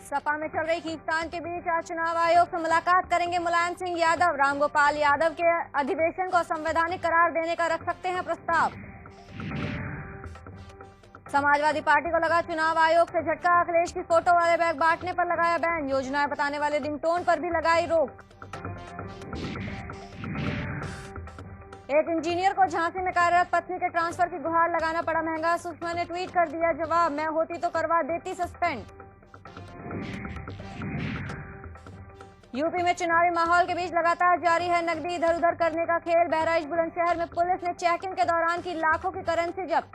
सपा में चल रही खींचतान के बीच आज चुनाव आयोग से मुलाकात करेंगे मुलायम सिंह यादव। रामगोपाल यादव के अधिवेशन को असंवैधानिक करार देने का रख सकते हैं प्रस्ताव। समाजवादी पार्टी को लगा चुनाव आयोग से झटका, अखिलेश की फोटो वाले बैग बांटने पर लगाया बैन, योजनाएं बताने वाले रिंगटोन पर भी लगाई रोक। एक इंजीनियर को झांसी में कार्यरत पत्नी के ट्रांसफर की गुहार लगाना पड़ा महंगा, सुषमा ने ट्वीट कर दिया जवाब, मैं होती तो करवा देती सस्पेंड। यूपी में चुनावी माहौल के बीच लगातार जारी है नकदी इधर उधर करने का खेल। बहराइच बुलंदशहर में पुलिस ने चेकिंग के दौरान की लाखों की करेंसी जब्त।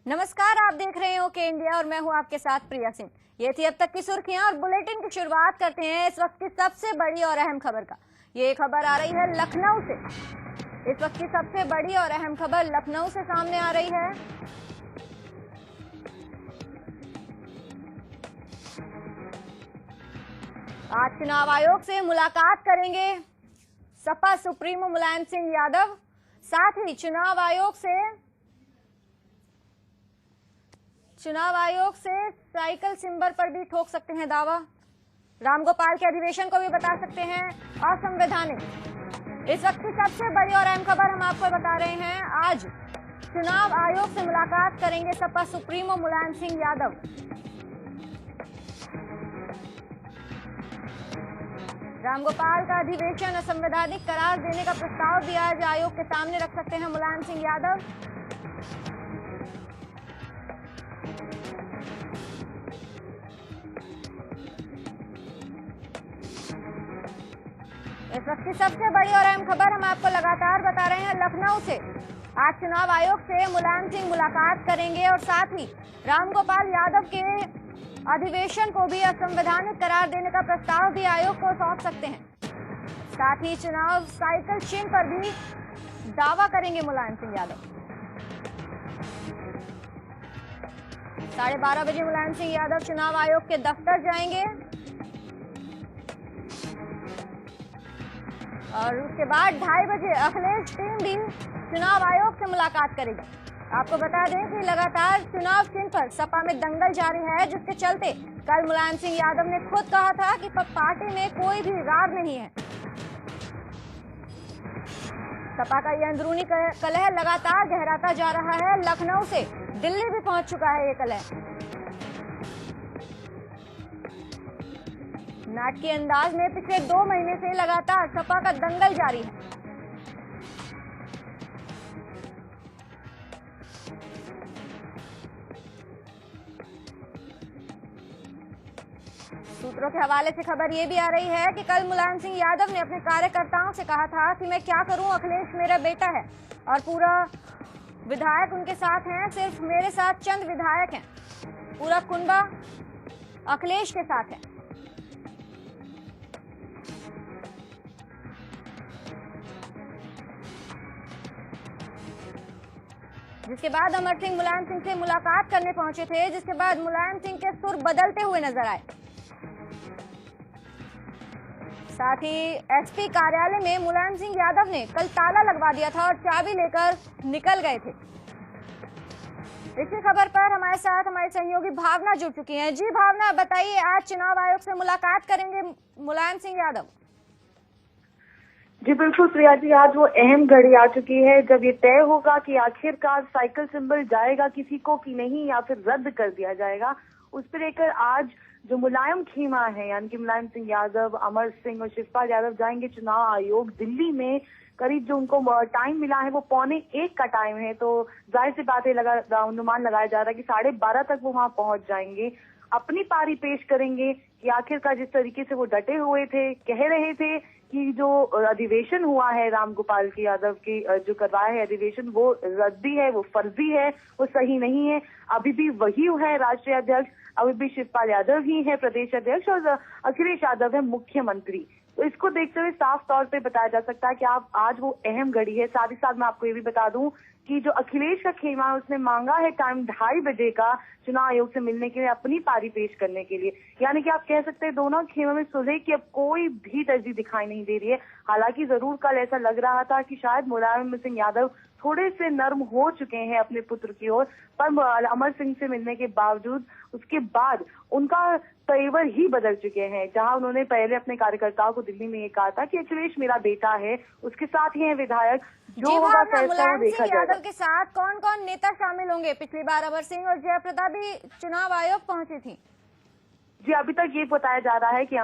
नमस्कार, आप देख रहे हो के इंडिया और मैं हूं आपके साथ प्रिया सिंह। ये थी अब तक की सुर्खियां और बुलेटिन की शुरुआत करते हैं इस वक्त की सबसे बड़ी और अहम खबर का। ये खबर आ रही है लखनऊ से। इस वक्त की सबसे बड़ी और अहम खबर लखनऊ से सामने आ रही है। आज चुनाव आयोग से मुलाकात करेंगे सपा सुप्रीमो मुलायम सिंह यादव। साथ ही चुनाव आयोग से साइकिल सिंबल पर भी ठोक सकते हैं दावा। रामगोपाल के अधिवेशन को भी बता सकते हैं असंवैधानिक। इस वक्त की सबसे बड़ी और अहम खबर हम आपको बता रहे हैं। आज चुनाव आयोग से मुलाकात करेंगे सपा सुप्रीमो मुलायम सिंह यादव। रामगोपाल का अधिवेशन असंवैधानिक करार देने का प्रस्ताव भी आज आयोग के सामने रख सकते हैं मुलायम सिंह यादव। इस वक्त की सबसे बड़ी और अहम खबर हम आपको लगातार बता रहे हैं लखनऊ से। आज चुनाव आयोग से मुलायम सिंह मुलाकात करेंगे और साथ ही रामगोपाल यादव के अधिवेशन को भी असंवैधानिक करार देने का प्रस्ताव भी आयोग को सौंप सकते हैं। साथ ही चुनाव साइकिल चिन्ह पर भी दावा करेंगे मुलायम सिंह यादव। 12:30 बजे मुलायम सिंह यादव चुनाव आयोग के दफ्तर जाएंगे और उसके बाद 2:30 बजे अखिलेश टीम भी चुनाव आयोग से मुलाकात करेगी। आपको बता दें कि लगातार चुनाव चिन्ह पर सपा में दंगल जारी है, जिसके चलते कल मुलायम सिंह यादव ने खुद कहा था कि पार्टी में कोई भी रार नहीं है। सपा का यह अंदरूनी कलह लगातार गहराता जा रहा है। लखनऊ से दिल्ली भी पहुंच चुका है ये कलह। नाटकीय अंदाज में पिछले 2 महीने से लगातार सपा का दंगल जारी है। सूत्रों के हवाले से खबर ये भी आ रही है कि कल मुलायम सिंह यादव ने अपने कार्यकर्ताओं से कहा था कि मैं क्या करूं, अखिलेश मेरा बेटा है और पूरा विधायक उनके साथ हैं, सिर्फ मेरे साथ चंद विधायक हैं, पूरा कुनबा अखिलेश के साथ है। जिसके बाद अमर सिंह मुलायम सिंह से मुलाकात करने पहुंचे थे, जिसके बाद मुलायम सिंह के सुर बदलते हुए नजर आए। साथ ही एसपी कार्यालय में मुलायम सिंह यादव ने कल ताला लगवा दिया था और चाबी लेकर निकल गए थे। इसी खबर पर हमारे साथ हमारे सहयोगी भावना जुड़ चुकी हैं। जी भावना, बताइए, आज चुनाव आयोग से मुलाकात करेंगे मुलायम सिंह यादव। जी बिल्कुल प्रिया जी, आज वो अहम घड़ी आ चुकी है जब ये तय होगा कि आखिरकार साइकिल सिंबल जाएगा किसी को कि नहीं या फिर रद्द कर दिया जाएगा। उस पर लेकर आज जो मुलायम खेमा है यानी कि मुलायम सिंह यादव, अमर सिंह और शिवपाल यादव जाएंगे चुनाव आयोग दिल्ली में। करीब जो उनको टाइम मिला है वो 1:15 का टाइम है, तो जाहिर सी बात है अनुमान लगाया जा रहा है कि 12:30 तक वो वहां पहुंच जाएंगे, अपनी पारी पेश करेंगे कि आखिरकार जिस तरीके से वो डटे हुए थे, कह रहे थे कि जो अधिवेशन हुआ है रामगोपाल की यादव की जो करवाया है अधिवेशन वो रद्दी है, वो फर्जी है, वो सही नहीं है। अभी भी वही है राष्ट्रीय अध्यक्ष, अभी भी शिवपाल यादव ही है प्रदेश अध्यक्ष और अखिलेश यादव है मुख्यमंत्री। तो इसको देखते हुए साफ तौर पे बताया जा सकता है कि आज वो अहम घड़ी है। साथ ही साथ मैं आपको ये भी बता दूं कि जो अखिलेश का खेमा है उसने मांगा है टाइम 2:30 बजे का चुनाव आयोग से मिलने के लिए, अपनी पारी पेश करने के लिए। यानी कि आप कह सकते हैं दोनों खेमों में सुलह की अब कोई भी तरजीह दिखाई नहीं दे रही है। हालांकि जरूर कल ऐसा लग रहा था कि शायद मुलायम सिंह यादव थोड़े से नर्म हो चुके हैं अपने पुत्र की ओर, पर अमर सिंह से मिलने के बावजूद उसके बाद उनका तेवर ही बदल चुके हैं। जहां उन्होंने पहले अपने कार्यकर्ताओं को दिल्ली में ये कहा था कि अखिलेश मेरा बेटा है, उसके साथ ही है विधायक, जो होगा फैसला वो देखा जाएगा। यादव के साथ कौन कौन नेता शामिल होंगे? पिछली बार अमर सिंह और जयप्रदा भी चुनाव आयोग पहुंची थी। जी, अभी तक ये बताया जा रहा है कि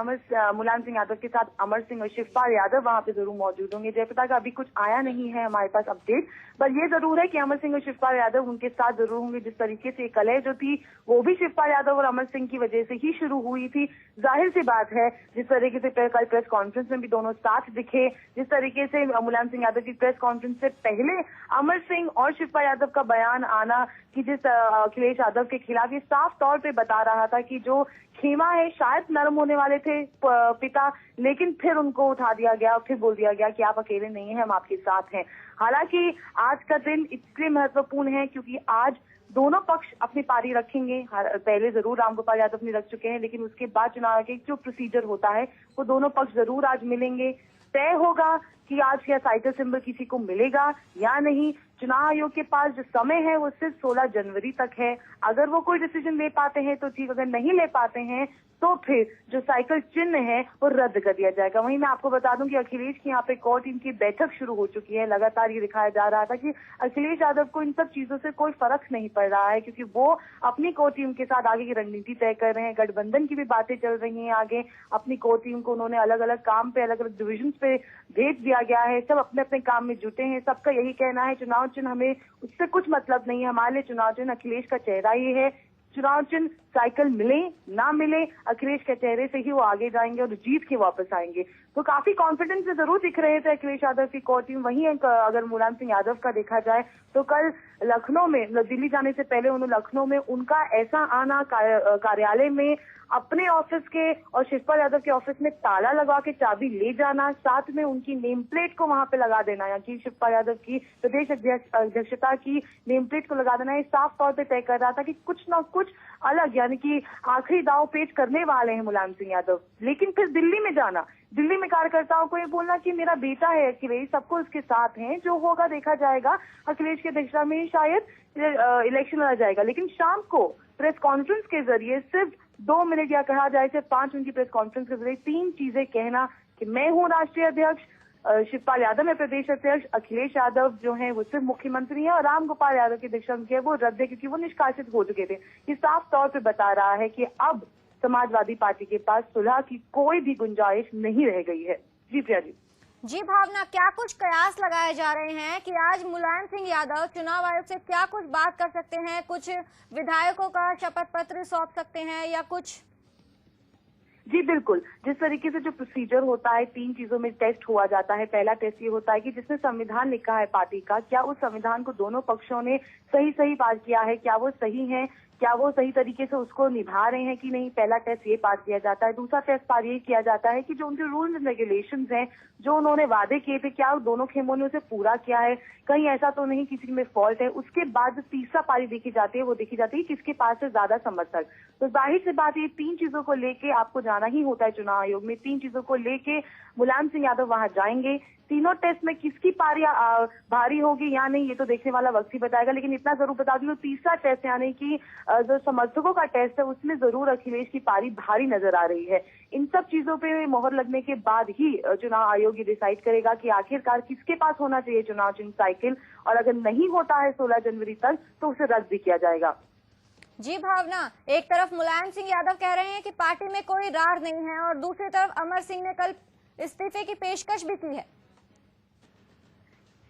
मुलायम सिंह यादव के साथ अमर सिंह और शिवपाल यादव वहां पे जरूर मौजूद होंगे। जयप्रदा का अभी कुछ आया नहीं है हमारे पास अपडेट, पर ये जरूर है कि अमर सिंह और शिवपाल यादव उनके साथ जरूर होंगे। जिस तरीके से कलह जो थी वो भी शिवपाल यादव और अमर सिंह की वजह से ही शुरू हुई थी। जाहिर सी बात है जिस तरीके से कल प्रेस कॉन्फ्रेंस में भी दोनों साथ दिखे, जिस तरीके से मुलायम सिंह यादव की प्रेस कॉन्फ्रेंस से पहले अमर सिंह और शिवपाल यादव का बयान आना कि जिस अखिलेश यादव के खिलाफ, ये साफ तौर पे बता रहा था कि जो खेमा है शायद नरम होने वाले थे पिता, लेकिन फिर उनको उठा दिया गया, फिर बोल दिया गया कि आप अकेले नहीं हैं, हम आपके साथ हैं। हालांकि आज का दिन इसलिए महत्वपूर्ण है क्योंकि आज दोनों पक्ष अपनी पारी रखेंगे। पहले जरूर रामगोपाल यादव ने रख चुके हैं, लेकिन उसके बाद चुनाव के जो प्रोसीजर होता है वो दोनों पक्ष जरूर आज मिलेंगे। तय होगा कि आज क्या साइकिल सिंबल किसी को मिलेगा या नहीं। चुनाव आयोग के पास जो समय है वो सिर्फ 16 जनवरी तक है। अगर वो कोई डिसीजन ले पाते हैं तो ठीक, अगर नहीं ले पाते हैं तो फिर जो साइकिल चिन्ह है वो रद्द कर दिया जाएगा। वहीं मैं आपको बता दूं कि अखिलेश की यहाँ पे कोर टीम की बैठक शुरू हो चुकी है। लगातार ये दिखाया जा रहा था कि अखिलेश यादव को इन सब चीजों से कोई फर्क नहीं पड़ रहा है क्योंकि वो अपनी कोर टीम के साथ आगे की रणनीति तय कर रहे हैं। गठबंधन की भी बातें चल रही हैं आगे। अपनी कोर टीम को उन्होंने अलग अलग काम पे, अलग अलग डिविजन पे भेज दिया गया है। सब अपने अपने काम में जुटे हैं। सबका यही कहना है चुनाव चिन्ह हमें उससे कुछ मतलब नहीं है, हमारे लिए चुनाव चिन्ह अखिलेश का चेहरा ही है। चुनाव चिन्ह साइकिल मिले ना मिले, अखिलेश के चेहरे से ही वो आगे जाएंगे और जीत के वापस आएंगे। तो काफी कॉन्फिडेंस से जरूर दिख रहे थे अखिलेश यादव की कोर टीम। वहीं अगर मुलायम सिंह यादव का देखा जाए तो कल लखनऊ में, दिल्ली जाने से पहले उन्होंने लखनऊ में उनका ऐसा आना कार्यालय में अपने ऑफिस के और शिवपाल यादव के ऑफिस में ताला लगा के चाबी ले जाना, साथ में उनकी नेम प्लेट को वहां पे लगा देना, यानी कि शिवपाल यादव की प्रदेश अध्यक्षता की नेम प्लेट को लगा देना, ये साफ तौर पे तय कर रहा था कि कुछ ना कुछ अलग, यानी कि आखिरी दाव पेच करने वाले हैं मुलायम सिंह यादव। लेकिन फिर दिल्ली में जाना, दिल्ली में कार्यकर्ताओं को ये बोलना कि मेरा बेटा है अखिलेश, सबको उसके साथ हैं, जो होगा देखा जाएगा। अखिलेश की अध्यक्षता में शायद इलेक्शन लड़ा जाएगा। लेकिन शाम को प्रेस कॉन्फ्रेंस के जरिए सिर्फ 2 मिनट या कहा जाए सिर्फ 5 मिनट की प्रेस कॉन्फ्रेंस के जरिए 3 चीजें कहना कि मैं हूं राष्ट्रीय अध्यक्ष, शिवपाल यादव है प्रदेश अध्यक्ष, अखिलेश यादव जो है वो सिर्फ मुख्यमंत्री है और रामगोपाल यादव की अध्यक्षता है वो रद्द है क्योंकि वो निष्कासित हो चुके थे। ये साफ तौर पे बता रहा है कि अब समाजवादी पार्टी के पास सुलह की कोई भी गुंजाइश नहीं रह गई है। जी प्रिया जी। जी भावना, क्या कुछ कयास लगाए जा रहे हैं कि आज मुलायम सिंह यादव चुनाव आयोग से क्या कुछ बात कर सकते हैं? कुछ विधायकों का शपथ पत्र सौंप सकते हैं या कुछ? जी बिल्कुल, जिस तरीके से जो प्रोसीजर होता है 3 चीजों में टेस्ट हुआ जाता है। पहला टेस्ट ये होता है कि जिसने संविधान लिखा है पार्टी का, क्या उस संविधान को दोनों पक्षों ने सही पास किया है, क्या वो सही है, क्या वो सही तरीके से उसको निभा रहे हैं कि नहीं। पहला टेस्ट ये पास किया जाता है। दूसरा टेस्ट पास ये किया जाता है कि जो उनके रूल्स एंड रेगुलेशंस हैं, जो उन्होंने वादे किए थे, क्या दोनों खेमों ने उसे पूरा किया है, कहीं ऐसा तो नहीं किसी में फॉल्ट है। उसके बाद जो तीसरा पारी देखी जाती है वो देखी जाती है किसके पास है ज्यादा समर्थक। तो जाहिर सी बात, ये 3 चीजों को लेके आपको जाना ही होता है चुनाव आयोग में। 3 चीजों को लेके मुलायम सिंह यादव वहां जाएंगे। तीनों टेस्ट में किसकी पारी भारी होगी या नहीं ये तो देखने वाला वक्त ही बताएगा। लेकिन इतना जरूर बता दूं, तीसरा टेस्ट यानी कि जो समर्थकों का टेस्ट है उसमें जरूर अखिलेश की पारी भारी नजर आ रही है। इन सब चीजों पे मोहर लगने के बाद ही चुनाव आयोग ये डिसाइड करेगा कि आखिरकार किसके पास होना चाहिए चुनाव चिन्ह साइकिल, और अगर नहीं होता है 16 जनवरी तक तो उसे रद्द भी किया जाएगा। जी भावना, एक तरफ मुलायम सिंह यादव कह रहे हैं कि पार्टी में कोई रार नहीं है और दूसरी तरफ अमर सिंह ने कल इस्तीफे की पेशकश भी की है।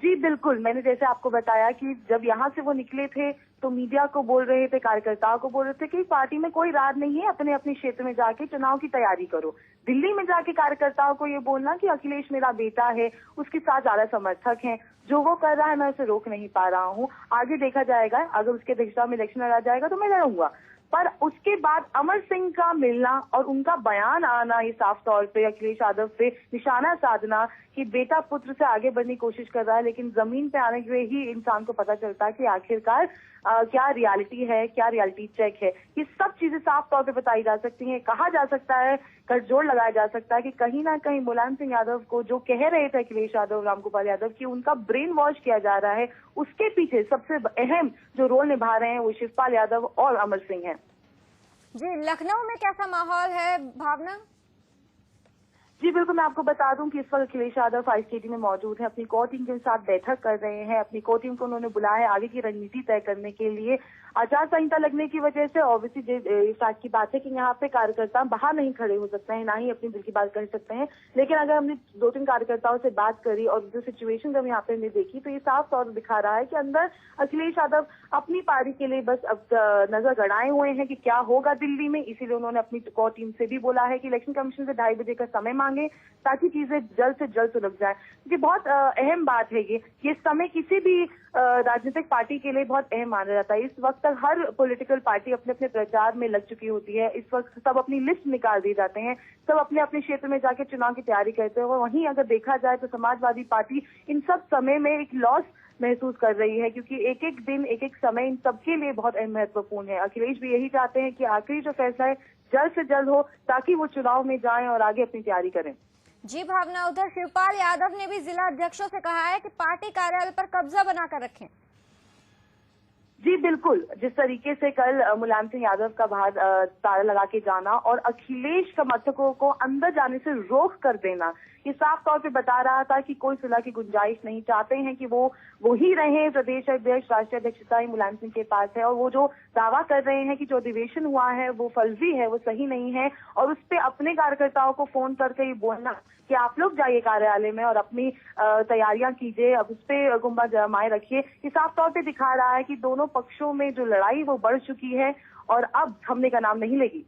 जी बिल्कुल, मैंने जैसे आपको बताया कि जब यहाँ से वो निकले थे तो मीडिया को बोल रहे थे, कार्यकर्ताओं को बोल रहे थे कि पार्टी में कोई रार नहीं है, अपने अपने क्षेत्र में जाके चुनाव की तैयारी करो। दिल्ली में जाके कार्यकर्ताओं को ये बोलना कि अखिलेश मेरा बेटा है, उसके साथ ज्यादा समर्थक हैं, जो वो कर रहा है मैं उसे रोक नहीं पा रहा हूँ, आगे देखा जाएगा, अगर उसके अध्यक्षता में इलेक्शन लड़ा जाएगा तो मैं लड़ूंगा। पर उसके बाद अमर सिंह का मिलना और उनका बयान आना, ये साफ तौर पे अखिलेश यादव पे निशाना साधना कि बेटा पुत्र से आगे बढ़ने की कोशिश कर रहा है, लेकिन जमीन पे आने के ही इंसान को पता चलता है कि आखिरकार क्या रियलिटी है, क्या रियलिटी चेक है। ये सब चीजें साफ तौर पे बताई जा सकती हैं। कहा जा सकता है, गठजोड़ लगाया जा सकता है कि कहीं ना कहीं मुलायम सिंह यादव को जो कह रहे थे अखिलेश यादव, रामगोपाल यादव की उनका ब्रेन वॉश किया जा रहा है, उसके पीछे सबसे अहम जो रोल निभा रहे हैं वो शिवपाल यादव और अमर सिंह हैं। जी, लखनऊ में कैसा माहौल है भावना? जी बिल्कुल, मैं आपको बता दूं कि इस वक्त अखिलेश यादव 5KT में मौजूद है, अपनी कोर टीम के साथ बैठक कर रहे हैं। अपनी कोर टीम को उन्होंने बुलाया है आगे की रणनीति तय करने के लिए। आचार संहिता लगने की वजह से ऑब्वियसली इस बात की बात है कि यहाँ पे कार्यकर्ता बाहर नहीं खड़े हो सकते हैं, ना ही अपनी दिल की बात कर सकते हैं। लेकिन अगर हमने 2-3 कार्यकर्ताओं से बात करी और जो सिचुएशन जब यहाँ पे हमने देखी तो ये साफ तौर पर दिखा रहा है कि अंदर अखिलेश यादव अपनी पार्टी के लिए बस अब नजर गड़ाए हुए हैं कि क्या होगा दिल्ली में। इसीलिए उन्होंने अपनी कोर टीम से भी बोला है कि इलेक्शन कमीशन से 2:30 बजे का समय मांगे ताकि चीजें जल्द से जल्द सुलझ जाए। ये बहुत अहम बात है। ये समय किसी भी राजनीतिक पार्टी के लिए बहुत अहम माना जाता है। इस वक्त तक हर पॉलिटिकल पार्टी अपने अपने प्रचार में लग चुकी होती है। इस वक्त सब अपनी लिस्ट निकाल दिए जाते हैं, सब अपने अपने क्षेत्र में जाके चुनाव की तैयारी करते हैं। और वहीं अगर देखा जाए तो समाजवादी पार्टी इन सब समय में एक लॉस महसूस कर रही है, क्योंकि एक एक दिन एक एक समय इन सबके लिए बहुत अहम महत्वपूर्ण है। अखिलेश भी यही चाहते हैं कि आखिरी जो फैसला है जल्द से जल्द हो ताकि वो चुनाव में जाएं और आगे अपनी तैयारी करें। जी भावना, उधर शिवपाल यादव ने भी जिला अध्यक्षों से कहा है कि पार्टी कार्यालय पर कब्जा बनाकर रखें। जी बिल्कुल, जिस तरीके से कल मुलायम सिंह यादव का बाहर ताला लगा के जाना और अखिलेश समर्थकों को अंदर जाने से रोक कर देना, ये साफ तौर पे बता रहा था कि कोई सुलह की गुंजाइश नहीं, चाहते हैं कि वो ही रहे प्रदेश अध्यक्ष, राष्ट्रीय अध्यक्षता ही मुलायम सिंह के पास है। और वो जो दावा कर रहे हैं कि जो अधिवेशन हुआ है वो फर्जी है, वो सही नहीं है, और उस पे अपने कार्यकर्ताओं को फोन करके ये बोलना कि आप लोग जाइए कार्यालय में और अपनी तैयारियां कीजिए, अब उस पे गुम्बा जमाए रखिए, ये साफ तौर पे दिखा रहा है कि दोनों पक्षों में जो लड़ाई वो बढ़ चुकी है और अब थमने का नाम नहीं लेगी।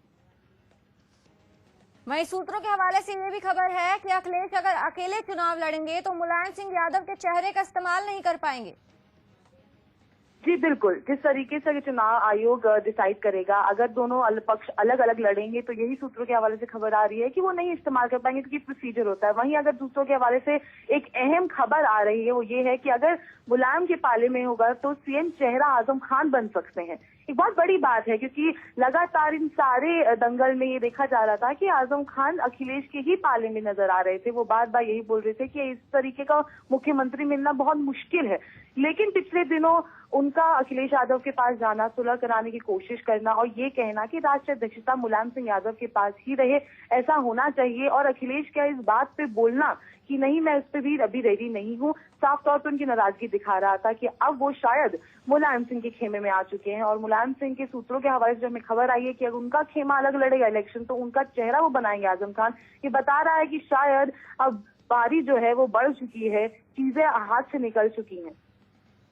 वहीं सूत्रों के हवाले से ये भी खबर है कि अखिलेश अगर अकेले चुनाव लड़ेंगे तो मुलायम सिंह यादव के चेहरे का इस्तेमाल नहीं कर पाएंगे। जी बिल्कुल, जिस तरीके से चुनाव आयोग डिसाइड करेगा, अगर दोनों पक्ष अलग अलग लड़ेंगे तो यही सूत्रों के हवाले से खबर आ रही है कि वो नहीं इस्तेमाल कर पाएंगे क्योंकि प्रोसीजर होता है। वहीं अगर दूसरों के हवाले से एक अहम खबर आ रही है वो ये है कि अगर मुलायम के पाले में होगा तो सीएम चेहरा आजम खान बन सकते हैं। एक बहुत बड़ी बात है क्योंकि लगातार इन सारे दंगल में ये देखा जा रहा था कि आजम खान अखिलेश के ही पाले में नजर आ रहे थे। वो बार बार यही बोल रहे थे कि इस तरीके का मुख्यमंत्री मिलना बहुत मुश्किल है। लेकिन पिछले दिनों उनका अखिलेश यादव के पास जाना, सुलह कराने की कोशिश करना और ये कहना कि राष्ट्रीय अध्यक्षता मुलायम सिंह यादव के पास ही रहे, ऐसा होना चाहिए, और अखिलेश का इस बात पे बोलना कि नहीं मैं इस पे भी अभी रेडी नहीं हूँ, साफ तौर पर उनकी नाराजगी दिखा रहा था कि अब वो शायद मुलायम सिंह के खेमे में आ चुके हैं। और मुलायम सिंह के सूत्रों के हवाले से हमें खबर आई है कि अगर उनका खेमा अलग लड़ेगा इलेक्शन तो उनका चेहरा वो बनाएंगे आजम खान। ये बता रहा है कि शायद अब बारी जो है वो बढ़ चुकी है, चीजें हाथ से निकल चुकी हैं।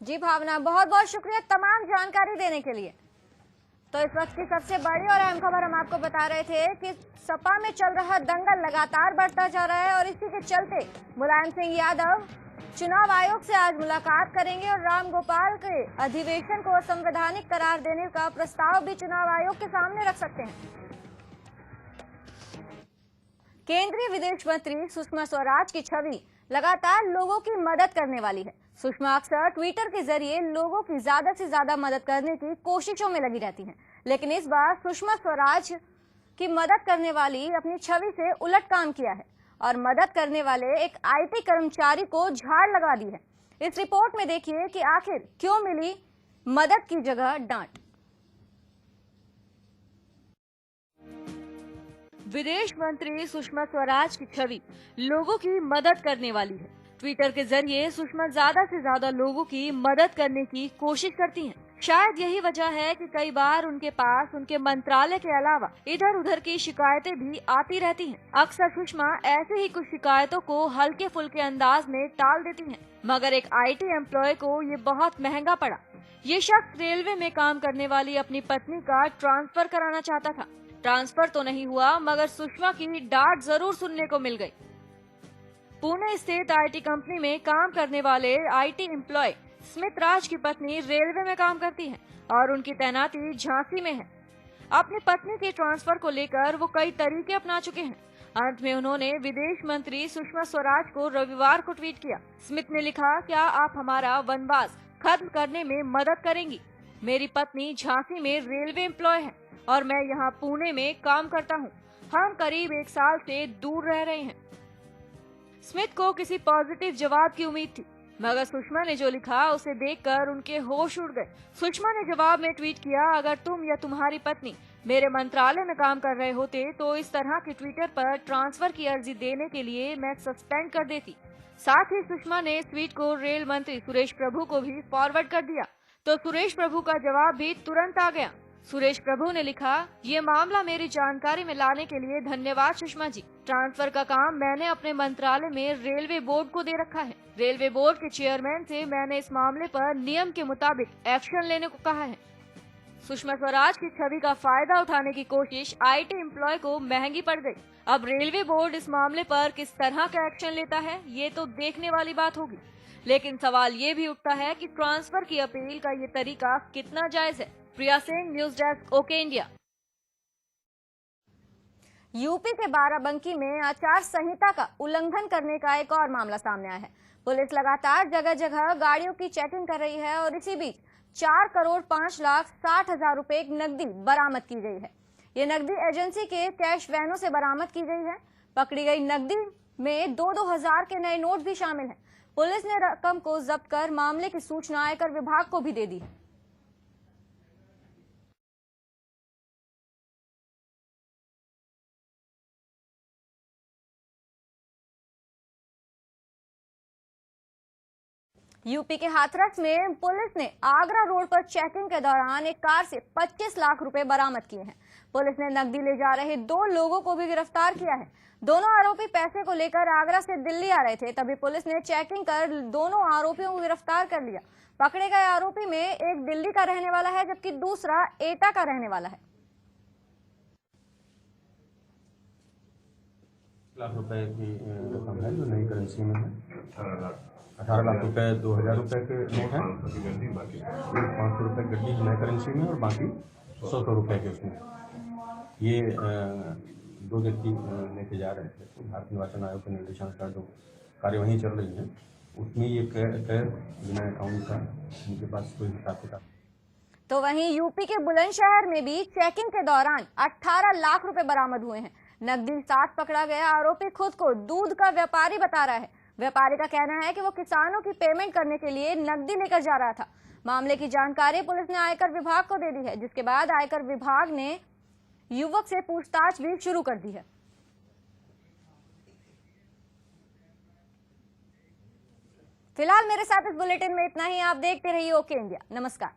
जी भावना, बहुत बहुत शुक्रिया तमाम जानकारी देने के लिए। तो इस वक्त की सबसे बड़ी और अहम खबर हम आपको बता रहे थे कि सपा में चल रहा दंगल लगातार बढ़ता जा रहा है और इसी के चलते मुलायम सिंह यादव चुनाव आयोग से आज मुलाकात करेंगे और रामगोपाल के अधिवेशन को असंवैधानिक करार देने का प्रस्ताव भी चुनाव आयोग के सामने रख सकते हैं। केंद्रीय विदेश मंत्री सुषमा स्वराज की छवि लगातार लोगों की मदद करने वाली है। सुषमा अक्सर ट्विटर के जरिए लोगों की ज्यादा से ज्यादा मदद करने की कोशिशों में लगी रहती हैं, लेकिन इस बार सुषमा स्वराज की मदद करने वाली अपनी छवि से उलट काम किया है और मदद करने वाले एक आईटी कर्मचारी को झाड़ लगा दी है। इस रिपोर्ट में देखिए कि आखिर क्यों मिली मदद की जगह डांट। विदेश मंत्री सुषमा स्वराज की छवि लोगों की मदद करने वाली है। ट्विटर के जरिए सुषमा ज्यादा से ज्यादा लोगों की मदद करने की कोशिश करती हैं। शायद यही वजह है कि कई बार उनके पास उनके मंत्रालय के अलावा इधर उधर की शिकायतें भी आती रहती हैं। अक्सर सुषमा ऐसे ही कुछ शिकायतों को हल्के फुल्के अंदाज में टाल देती हैं, मगर एक IT एम्प्लॉय को ये बहुत महंगा पड़ा। ये शख्स रेलवे में काम करने वाली अपनी पत्नी का ट्रांसफर कराना चाहता था। ट्रांसफर तो नहीं हुआ, मगर सुषमा की डांट जरूर सुनने को मिल गई। पुणे स्थित IT कंपनी में काम करने वाले IT एम्प्लॉय स्मित राज की पत्नी रेलवे में काम करती है और उनकी तैनाती झांसी में है। अपनी पत्नी के ट्रांसफर को लेकर वो कई तरीके अपना चुके हैं। अंत में उन्होंने विदेश मंत्री सुषमा स्वराज को रविवार को ट्वीट किया। स्मित ने लिखा, क्या आप हमारा वनवास खत्म करने में मदद करेंगी? मेरी पत्नी झांसी में रेलवे एम्प्लॉय है और मैं यहाँ पुणे में काम करता हूँ। हम करीब 1 साल से दूर रह रहे हैं। स्मिथ को किसी पॉजिटिव जवाब की उम्मीद थी, मगर सुषमा ने जो लिखा उसे देखकर उनके होश उड़ गए। सुषमा ने जवाब में ट्वीट किया, अगर तुम या तुम्हारी पत्नी मेरे मंत्रालय में काम कर रहे होते तो इस तरह के ट्विटर पर ट्रांसफर की अर्जी देने के लिए मैं सस्पेंड कर देती। साथ ही सुषमा ने इस ट्वीट को रेल मंत्री सुरेश प्रभु को भी फॉरवर्ड कर दिया, तो सुरेश प्रभु का जवाब भी तुरंत आ गया। सुरेश प्रभु ने लिखा, ये मामला मेरी जानकारी में लाने के लिए धन्यवाद सुषमा जी। ट्रांसफर का काम मैंने अपने मंत्रालय में रेलवे बोर्ड को दे रखा है। रेलवे बोर्ड के चेयरमैन से मैंने इस मामले पर नियम के मुताबिक एक्शन लेने को कहा है। सुषमा स्वराज की छवि का फायदा उठाने की कोशिश IT एम्प्लॉय को महंगी पड़ गई। अब रेलवे बोर्ड इस मामले पर किस तरह का एक्शन लेता है, ये तो देखने वाली बात होगी। लेकिन सवाल ये भी उठता है कि ट्रांसफर की अपील का ये तरीका कितना जायज है। Priya Singh, news desk, okay India. UP के बाराबंकी में आचार संहिता का उल्लंघन करने का एक और मामला सामने आया है। पुलिस लगातार जगह जगह गाड़ियों की चेकिंग कर रही है और इसी बीच 4,05,60,000 रुपए की नकदी बरामद की गई है। ये नकदी एजेंसी के कैश वैनों से बरामद की गई है। पकड़ी गई नकदी में 2-2 हजार के नए नोट भी शामिल हैं। पुलिस ने रकम को जब्त कर मामले की सूचना आयकर विभाग को भी दे दी है। यूपी के हाथरस में पुलिस ने आगरा रोड पर चेकिंग के दौरान एक कार से 25 लाख रुपए बरामद किए हैं। पुलिस ने नकदी ले जा रहे 2 लोगों को भी गिरफ्तार किया है। दोनों आरोपी पैसे को लेकर आगरा से दिल्ली आ रहे थे, तभी पुलिस ने चेकिंग कर दोनों आरोपियों को गिरफ्तार कर लिया। पकड़े गए आरोपी में एक दिल्ली का रहने वाला है, जबकि दूसरा एटा का रहने वाला है। लाख रुपए की रकम है जो नई करेंसी में है। 18 लाख रुपए 2,000 रुपए के नोट हैं, 500 रुपए गड्डी नई करेंसी में और बाकी 100 रुपए के उसमें। ये 2 व्यक्ति लेके जा रहे थे। तो भारत निर्वाचन आयोग के निर्देशानुसार जो कार्यवाही चल रही है उसमें ये कैद बिना अकाउंट का उनके पास कोई हिसाब किताब। तो वहीं यूपी के बुलंदशहर में भी चेकिंग के दौरान 18 लाख रुपए बरामद हुए हैं। नकदी साथ पकड़ा गया आरोपी खुद को दूध का व्यापारी बता रहा है। व्यापारी का कहना है कि वो किसानों की पेमेंट करने के लिए नकदी लेकर जा रहा था। मामले की जानकारी पुलिस ने आयकर विभाग को दे दी है, जिसके बाद आयकर विभाग ने युवक से पूछताछ भी शुरू कर दी है। फिलहाल मेरे साथ इस बुलेटिन में इतना ही। आप देखते रहिए ओके इंडिया। नमस्कार।